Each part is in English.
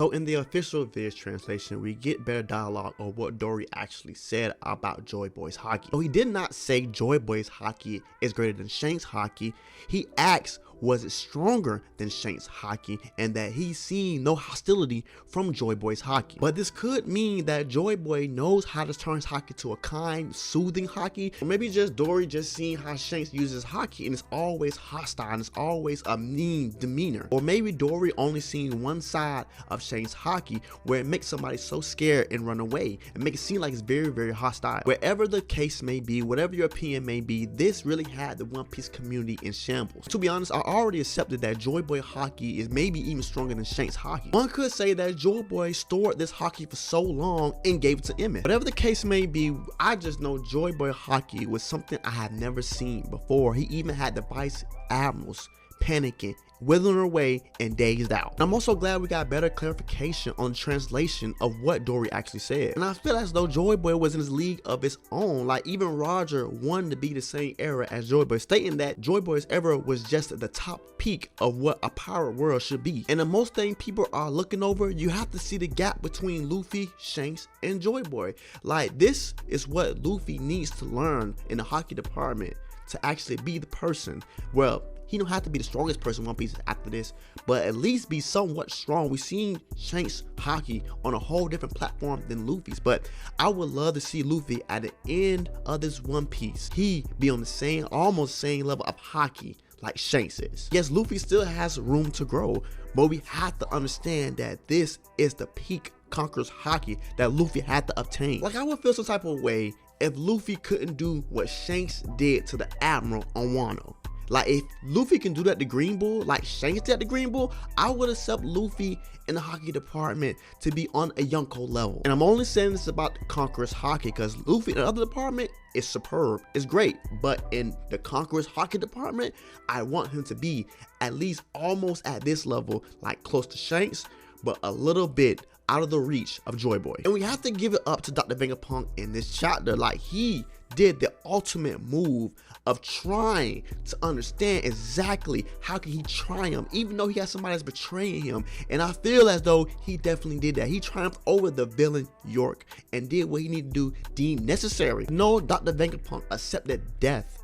So in the official Viz translation, we get better dialogue of what Dory actually said about Joyboy's Haki. Though he did not say Joyboy's Haki is greater than Shanks' Haki, he asks, was it stronger than Shanks' Haki, and that he's seen no hostility from Joyboy's Haki. But this could mean that Joyboy knows how to turn his Haki to a kind, soothing Haki, or maybe just Dory just seeing how Shanks uses Haki and it's always hostile and it's always a mean demeanor. Or maybe Dory only seen one side of Shanks' Haki where it makes somebody so scared and run away and make it seem like it's very hostile. Wherever the case may be, whatever your opinion may be, this really had the One Piece community in shambles. To be honest, I already accepted that Joyboy Haki is maybe even stronger than Shanks' Haki. One could say that Joyboy stored this Haki for so long and gave it to Emmett. Whatever the case may be, I just know Joyboy Haki was something I had never seen before. He even had the vice admirals panicking, withering away, and dazed out. And I'm also glad we got better clarification on translation of what Dory actually said. And I feel as though Joyboy was in his league of his own. Like even Roger wanted to be the same era as Joyboy, stating that Joyboy's era was just at the top peak of what a pirate world should be. And the most thing people are looking over, you have to see the gap between Luffy, Shanks, and Joyboy. Like this is what Luffy needs to learn in the Haki department to actually be the person. Well, he don't have to be the strongest person in One Piece after this, but at least be somewhat strong. We've seen Shanks' Haki on a whole different platform than Luffy's, but I would love to see Luffy at the end of this One Piece, he be on the same, almost same level of Haki like Shanks is. Yes, Luffy still has room to grow, but we have to understand that this is the peak Conquerors Haki that Luffy had to obtain. Like I would feel some type of way if Luffy couldn't do what Shanks did to the Admiral on Wano. Like if Luffy can do that to Green Bull, like Shanks did to Green Bull, I would accept Luffy in the Haki department to be on a Yonko level. And I'm only saying this about the Conquerors Haki because Luffy in the other department is superb, it's great. But in the Conquerors Haki department, I want him to be at least almost at this level, like close to Shanks, but a little bit out of the reach of Joyboy. And we have to give it up to Dr. Vegapunk in this chapter. Like he did the ultimate move of trying to understand exactly how can he triumph even though he has somebody that's betraying him. And I feel as though he definitely did that. He triumphed over the villain York and did what he needed to do, deemed necessary. No, Dr. Vegapunk accepted death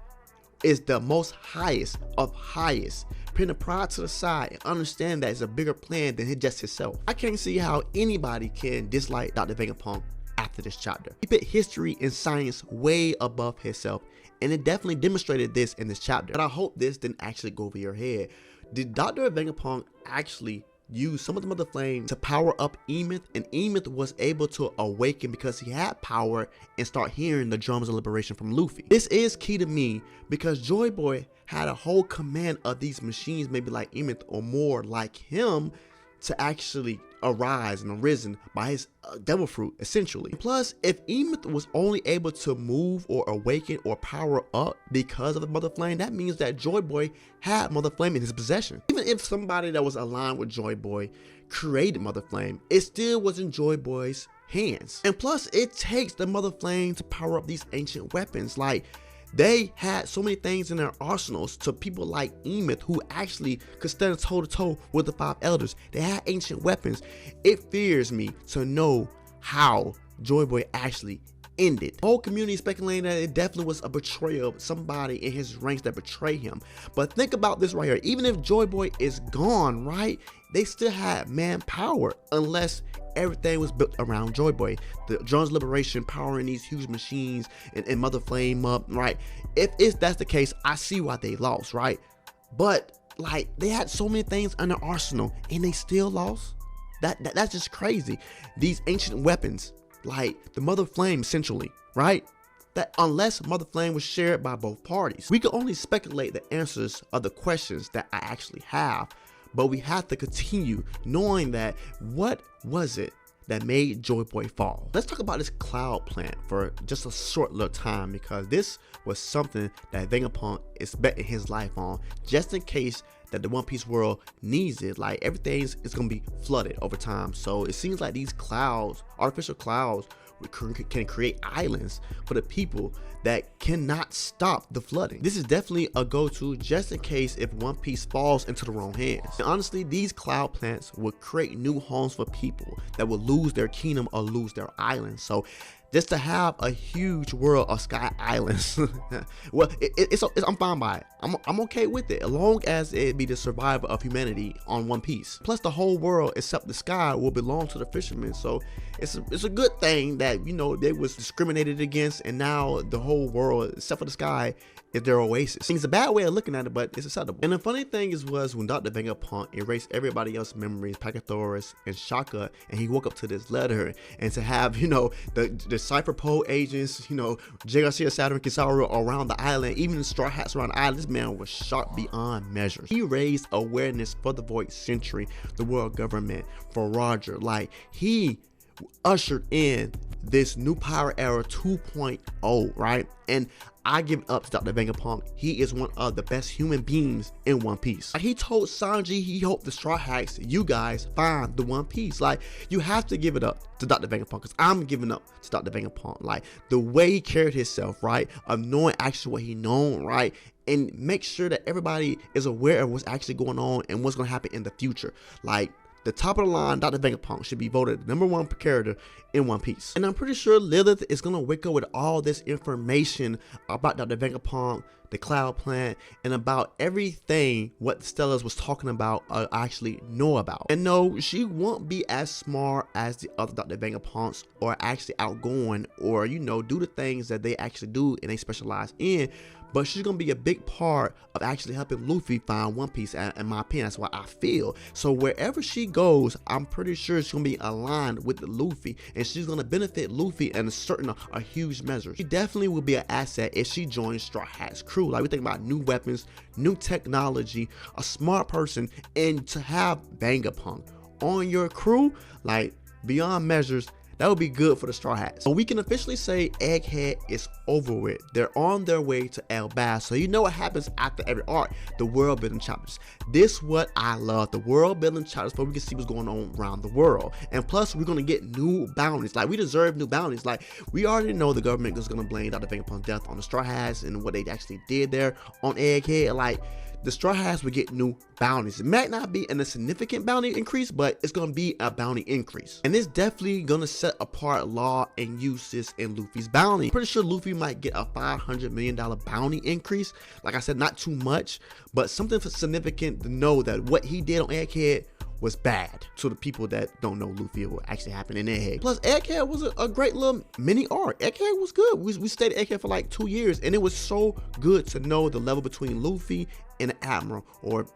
is the most highest of highest, putting the pride to the side and understand that it's a bigger plan than just himself. I can't see how anybody can dislike Dr. Vegapunk after this chapter. He put history and science way above himself, and it definitely demonstrated this in this chapter. But I hope this didn't actually go over your head. Did Dr. Vegapunk actually use some of the Mother Flame to power up Emmet, and Emmet was able to awaken because he had power and start hearing the drums of liberation from Luffy? This is key to me because Joyboy had a whole command of these machines, maybe like Emmet or more like him, to actually arise and arisen by his devil fruit essentially. Plus, if Emmet was only able to move or awaken or power up because of the Mother Flame, that means that Joyboy had Mother Flame in his possession. Even if somebody that was aligned with Joyboy created Mother Flame, it still was in Joyboy's hands. And plus, it takes the Mother Flame to power up these ancient weapons. Like they had so many things in their arsenals to people like Emmet who actually could stand toe to toe with the 5 elders. They had ancient weapons. It fears me to know how Joyboy actually ended. The whole community speculating that it definitely was a betrayal of somebody in his ranks that betrayed him. But think about this right here. Even if Joyboy is gone, right, they still had manpower unless everything was built around Joyboy. The drums liberation powering these huge machines and Mother Flame up, right? If that's the case, I see why they lost, right? But like they had so many things in their arsenal and they still lost. That's just crazy. These ancient weapons, like the Mother Flame essentially, right? That unless Mother Flame was shared by both parties, we can only speculate the answers of the questions that I actually have. But we have to continue knowing that what was it that made Joyboy fall? Let's talk about this cloud plant for just a short little time, because this was something that Vegapunk is betting his life on, just in case that the One Piece world needs it. Like everything is gonna be flooded over time. So it seems like these clouds, artificial clouds, can create islands for the people that cannot stop the flooding. This is definitely a go-to just in case if One Piece falls into the wrong hands. And honestly, these cloud plants will create new homes for people that will lose their kingdom or lose their island. So just to have a huge world of sky islands, well, I'm fine by it. I'm okay with it, as long as it be the survival of humanity on One Piece. Plus, the whole world except the sky will belong to the fishermen. So it's a good thing that, you know, they was discriminated against, and now the whole world except for the sky is their oasis. I think it's a bad way of looking at it, but it's acceptable. And the funny thing was when Dr. Vegapunk erased everybody else's memories, Pachythorus and Shaka, and he woke up to this letter, and to have, you know, the Cypher Pole agents, you know, J. Garcia, Saturn, Kizaru around the island, even the Straw Hats around the island, this man was sharp beyond measure. He raised awareness for the Void Century, the world government, for Roger. Like, he ushered in this new power era 2.0, right? And I give it up to Dr. Vegapunk. He is one of the best human beings in One Piece. Like, he told Sanji he hoped the Straw Hats, you guys, find the One Piece. Like, you have to give it up to Dr. Vegapunk, because I'm giving up to Dr. Vegapunk. Like, the way he carried himself, right, of knowing actually what he known, right, and make sure that everybody is aware of what's actually going on and what's going to happen in the future. Like, the top of the line, Dr. Vegapunk should be voted #1 character in One Piece. And I'm pretty sure Lilith is gonna wake up with all this information about Dr. Vegapunk, the Cloud Plant, and about everything what Stellas was talking about or actually know about. And no, she won't be as smart as the other Dr. Vegapunks, or actually outgoing, or, you know, do the things that they actually do and they specialize in. But she's gonna be a big part of actually helping Luffy find One Piece, in my opinion. That's what I feel. So wherever she goes, I'm pretty sure she's gonna be aligned with the Luffy, and she's gonna benefit Luffy in a huge measure. She definitely will be an asset if she joins Straw Hat's crew. Like, we think about new weapons, new technology, a smart person, and to have Vegapunk on your crew, like, beyond measures. That would be good for the Straw Hats. So we can officially say Egghead is over with. They're on their way to Elbaf. So you know what happens after every arc? The world building chapters. This what I love. The world building chapters, where we can see what's going on around the world. And plus, we're gonna get new bounties. Like, we deserve new bounties. Like, we already know the government is gonna blame Dr. Vegapunk's death on the Straw Hats and what they actually did there on Egghead. Like, the Straw Hats will get new bounties. It might not be a significant bounty increase, but it's going to be a bounty increase. And it's definitely going to set apart Law and Useless in Luffy's bounty. Pretty sure Luffy might get a $500 million bounty increase. Like I said, not too much, but something significant to know that what he did on Egghead was bad. To the people that don't know Luffy, what actually happened in Egghead. Plus, Egghead was a great little mini arc. Egghead was good. We stayed at Egghead for like 2 years, and it was so good to know the level between Luffy and an admiral, or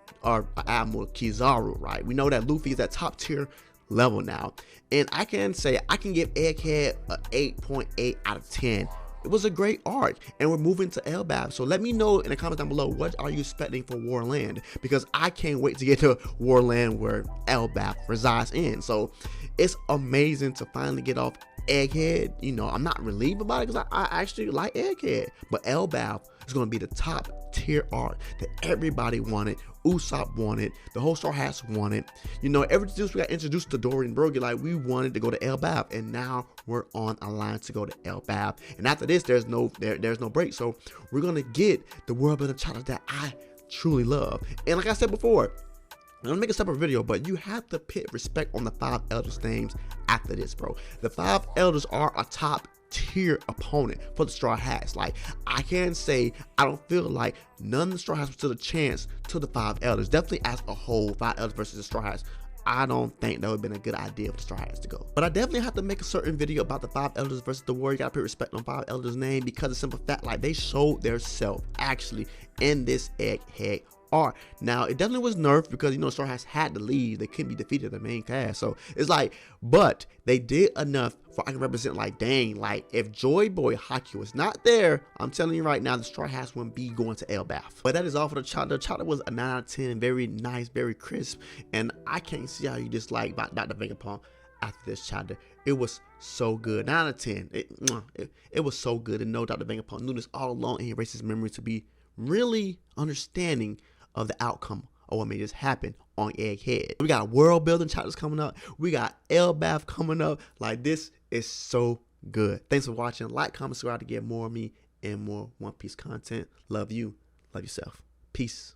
Admiral Kizaru, right? We know that Luffy is at top tier level now, and I can say I can give Egghead a 8.8 out of 10. It was a great arc, and we're moving to Elbaf. So let me know in the comments down below, what are you expecting for Warland? Because I can't wait to get to Warland, where Elbaf resides in. So it's amazing to finally get off Egghead. You know, I'm not relieved about it because I actually like Egghead, but Elbaf is going to be the top tier arc that everybody wanted. Usopp wanted, the whole Straw Hats wanted. You know, ever since we got introduced to Dory and Brogy, like, we wanted to go to Elbaf, and now we're on a line to go to Elbaf. And after this, there's no break. So we're gonna get the world building challenge that I truly love. And like I said before, I'm gonna make a separate video, but you have to put respect on the 5 elders names after this, bro. The 5 elders are a top tier opponent for the Straw Hats. Like, I can say I don't feel like none of the Straw Hats stood a chance to the 5 elders. Definitely as a whole, 5 elders versus the Straw Hats, I don't think that would have been a good idea for the Straw Hats to go. But I definitely have to make a certain video about the 5 elders versus the Warrior. You gotta put respect on 5 elders name, because of the simple fact, like, they showed their self actually in this Egghead arc. Now, it definitely was nerfed because, you know, Straw Hats had to leave. They couldn't be defeated in the main cast. So it's like, but they did enough for I can represent, like, dang, like, if Joyboy Haki was not there, I'm telling you right now, the Straw Hats wouldn't be going to Elbaf. But that is all for the chapter. The chapter was a 9 out of 10, very nice, very crisp, and I can't see how you dislike Dr. Vegapunk after this chapter. It was so good. 9 out of 10. It was so good to know Dr. Vegapunk knew this all along, and he erased his memory to be really understanding of the outcome of what made this happen on Egghead. We got world building chapters coming up. We got Elbaf coming up. Like, this is so good. Thanks for watching. Like, comment, subscribe to get more of me and more One Piece content. Love you. Love yourself. Peace.